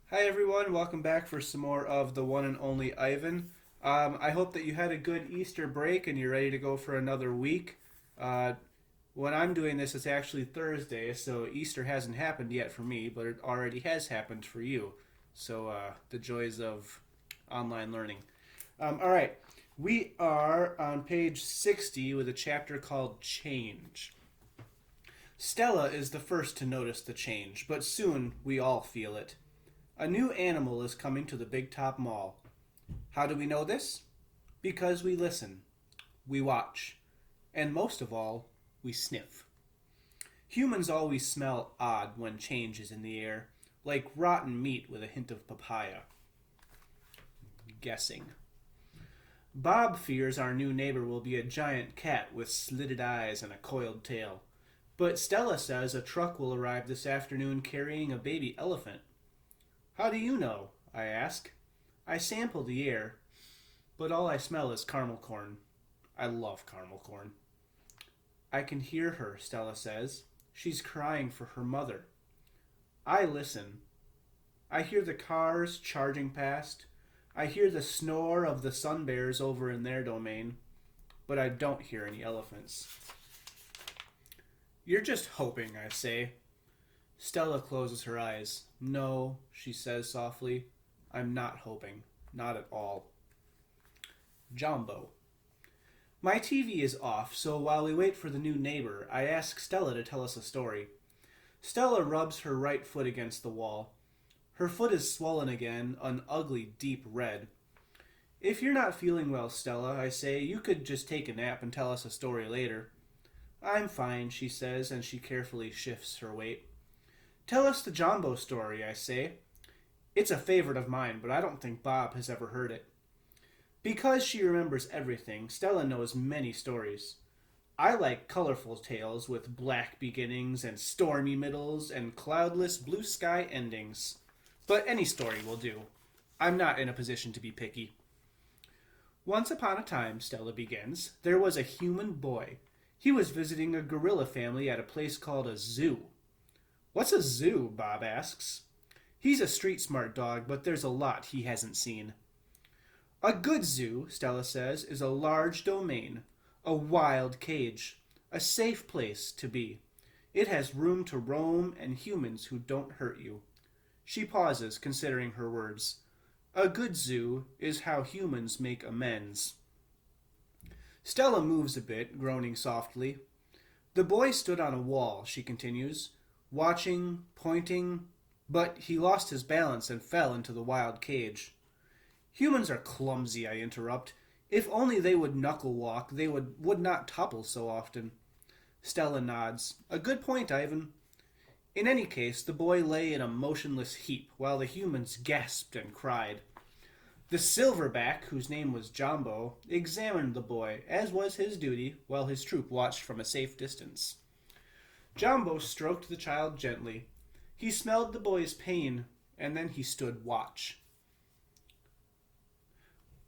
Hi everyone, welcome back for some more of the one and only Ivan. I hope that you had a good Easter break and you're ready to go for another week. Uh, when I'm doing this, it's actually Thursday, so Easter hasn't happened yet for me, but it already has happened for you. So the joys of online learning. All right, we are on page 60 with a chapter called Change. Stella is the first to notice the change, but soon we all feel it. A new animal is coming to the Big Top Mall. How do we know this? Because we listen, we watch, and most of all, we sniff. Humans always smell odd when change is in the air, like rotten meat with a hint of papaya. Guessing. Bob fears our new neighbor will be a giant cat with slitted eyes and a coiled tail. But Stella says a truck will arrive this afternoon carrying a baby elephant. How do you know? I ask. I sample the air, but all I smell is caramel corn. I love caramel corn. I can hear her, Stella says. She's crying for her mother. I listen. I hear the cars charging past. I hear the snore of the sun bears over in their domain, but I don't hear any elephants. You're just hoping, I say. Stella closes her eyes. No, she says softly. I'm not hoping. Not at all. Jumbo. My TV is off, so while we wait for the new neighbor, I ask Stella to tell us a story. Stella rubs her right foot against the wall. Her foot is swollen again, an ugly, deep red. If you're not feeling well, Stella, I say, you could just take a nap and tell us a story later. I'm fine, she says, and she carefully shifts her weight. Tell us the Jumbo story, I say. It's a favorite of mine, but I don't think Bob has ever heard it. Because she remembers everything, Stella knows many stories. I like colorful tales with black beginnings and stormy middles and cloudless blue sky endings. But any story will do. I'm not in a position to be picky. Once upon a time, Stella begins, there was a human boy. He was visiting a gorilla family at a place called a zoo. What's a zoo? Bob asks. He's a street smart dog, but there's a lot he hasn't seen. A good zoo, Stella says, is a large domain, a wild cage, a safe place to be. It has room to roam and humans who don't hurt you. She pauses, considering her words. A good zoo is how humans make amends. Stella moves a bit, groaning softly. The boy stood on a wall, she continues, watching, pointing, but he lost his balance and fell into the wild cage. Humans are clumsy, I interrupt. If only they would knuckle walk, they would not topple so often. Stella nods. A good point, Ivan. In any case, the boy lay in a motionless heap, while the humans gasped and cried. The silverback, whose name was Jumbo, examined the boy, as was his duty, while his troop watched from a safe distance. Jumbo stroked the child gently. He smelled the boy's pain, and then he stood watch.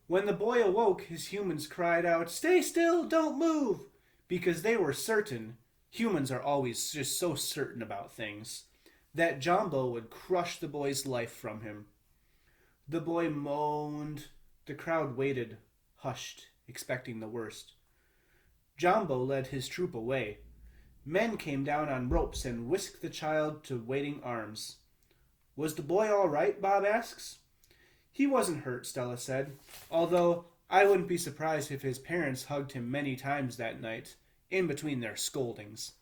When the boy awoke, his humans cried out, Stay still, don't move! Because they were certain, humans are always just so certain about things, that Jumbo would crush the boy's life from him. The boy moaned. The crowd waited, hushed, expecting the worst. Jumbo led his troop away. Men came down on ropes and whisked the child to waiting arms. Was the boy all right? Bob asks. He wasn't hurt, Stella said, although I wouldn't be surprised if his parents hugged him many times that night, in between their scoldings.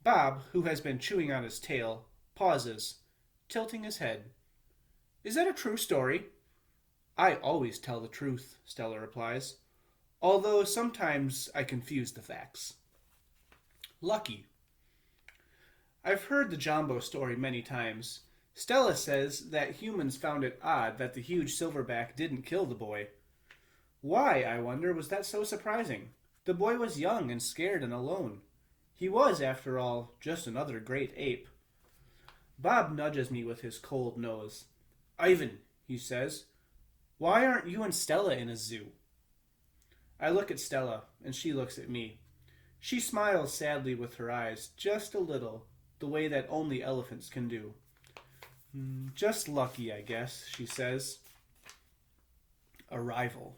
Bob, who has been chewing on his tail, pauses, tilting his head. Is that a true story? I always tell the truth, Stella replies, although sometimes I confuse the facts. Lucky. I've heard the Jumbo story many times. Stella says that humans found it odd that the huge silverback didn't kill the boy. Why, I wonder, was that so surprising? The boy was young and scared and alone. He was, after all, just another great ape. Bob nudges me with his cold nose. Ivan, he says, why aren't you and Stella in a zoo? I look at Stella, and she looks at me. She smiles sadly with her eyes, just a little, the way that only elephants can do. Just lucky, I guess, she says. Arrival.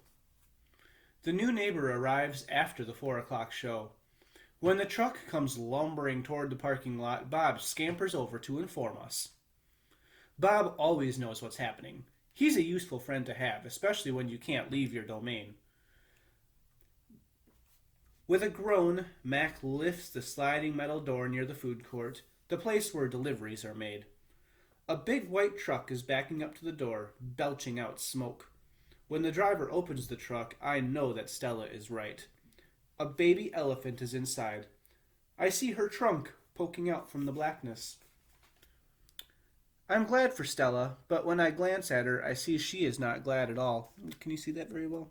The new neighbor arrives after the 4 o'clock show. When the truck comes lumbering toward the parking lot, Bob scampers over to inform us. Bob always knows what's happening. He's a useful friend to have, especially when you can't leave your domain. With a groan, Mac lifts the sliding metal door near the food court, the place where deliveries are made. A big white truck is backing up to the door, belching out smoke. When the driver opens the truck, I know that Stella is right. A baby elephant is inside. I see her trunk poking out from the blackness. I'm glad for Stella, but when I glance at her, I see she is not glad at all. Can you see that very well?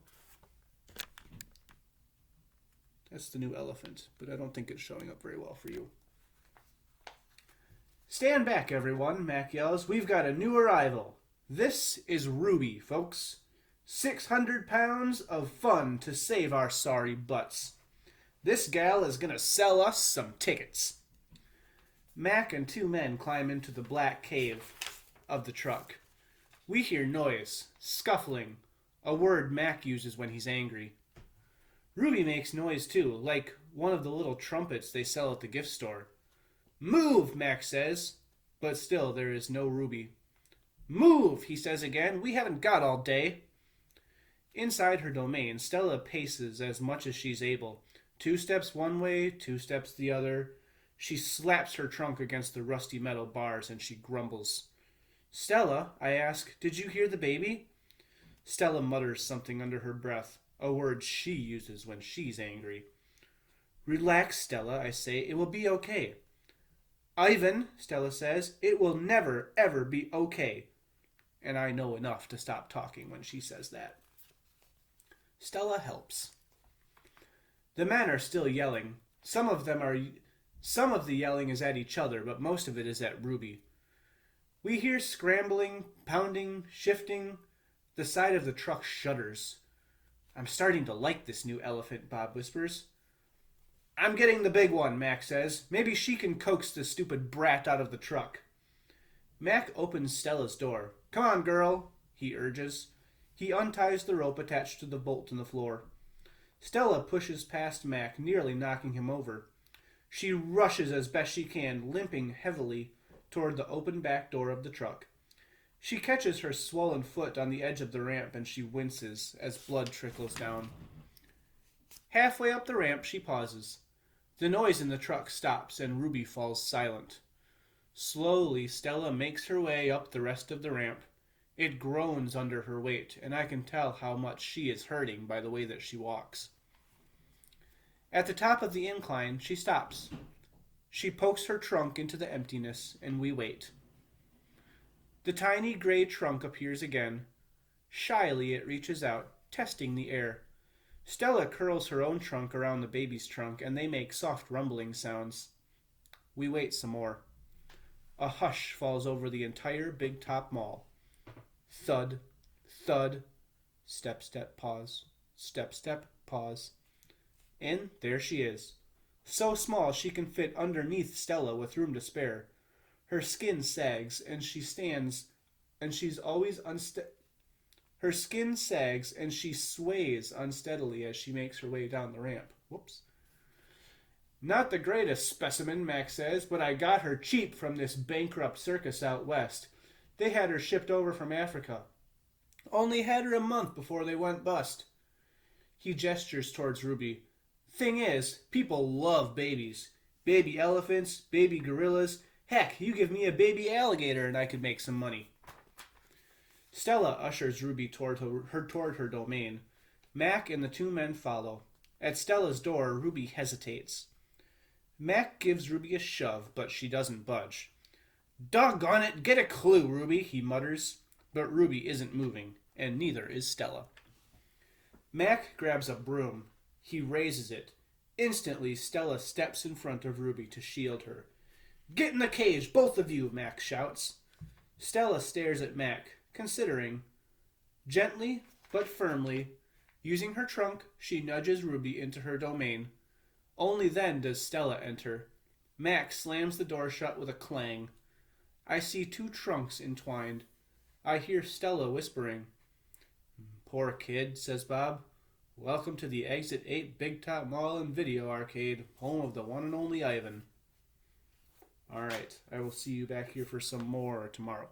That's the new elephant, but I don't think it's showing up very well for you. Stand back, everyone, Mac yells. We've got a new arrival. This is Ruby, folks. 600 pounds of fun to save our sorry butts. This gal is gonna sell us some tickets. Mac and two men climb into the black cave of the truck. We hear noise, scuffling, a word Mac uses when he's angry. Ruby makes noise too, like one of the little trumpets they sell at the gift store. Move, Mac says, but still there is no Ruby. Move, he says again, we haven't got all day. Inside her domain, Stella paces as much as she's able. 2 steps one way, 2 steps the other. She slaps her trunk against the rusty metal bars and she grumbles. Stella, I ask, did you hear the baby? Stella mutters something under her breath, a word she uses when she's angry. Relax, Stella, I say, it will be okay. Ivan, Stella says, it will never, ever be okay. And I know enough to stop talking when she says that. Stella helps. The men are still yelling. Some of the yelling is at each other, but most of it is at Ruby. We hear scrambling, pounding, shifting. The side of the truck shudders. I'm starting to like this new elephant, Bob whispers. I'm getting the big one, Mac says. Maybe she can coax the stupid brat out of the truck. Mac opens Stella's door. Come on, girl, he urges. He unties the rope attached to the bolt in the floor. Stella pushes past Mac, nearly knocking him over. She rushes as best she can, limping heavily toward the open back door of the truck. She catches her swollen foot on the edge of the ramp and she winces as blood trickles down. Halfway up the ramp, she pauses. The noise in the truck stops and Ruby falls silent. Slowly, Stella makes her way up the rest of the ramp. It groans under her weight, and I can tell how much she is hurting by the way that she walks. At the top of the incline, she stops. She pokes her trunk into the emptiness, and we wait. The tiny gray trunk appears again. Shyly, it reaches out, testing the air. Stella curls her own trunk around the baby's trunk, and they make soft rumbling sounds. We wait some more. A hush falls over the entire Big Top Mall. Thud, thud, step, step, pause, step, step, pause. And there she is. So small she can fit underneath Stella with room to spare. Her skin sags, and she stands, and she's always Her skin sags, and she sways unsteadily as she makes her way down the ramp. Whoops. Not the greatest specimen, Mac says, but I got her cheap from this bankrupt circus out west. They had her shipped over from Africa. Only had her a month before they went bust. He gestures towards Ruby. Thing is, people love babies. Baby elephants, baby gorillas. Heck, you give me a baby alligator and I could make some money. Stella ushers Ruby toward her domain. Mac and the 2 men follow. At Stella's door, Ruby hesitates. Mac gives Ruby a shove, but she doesn't budge. Doggone it, get a clue, Ruby, he mutters. But Ruby isn't moving, and neither is Stella. Mac grabs a broom. He raises it. Instantly, Stella steps in front of Ruby to shield her. Get in the cage, both of you, Mac shouts. Stella stares at Mac, considering. Gently, but firmly, using her trunk, she nudges Ruby into her domain. Only then does Stella enter. Mac slams the door shut with a clang. I see two trunks entwined. I hear Stella whispering. Poor kid, says Bob. Welcome to the Exit 8 Big Top Mall and Video Arcade, home of the one and only Ivan. Alright, I will see you back here for some more tomorrow.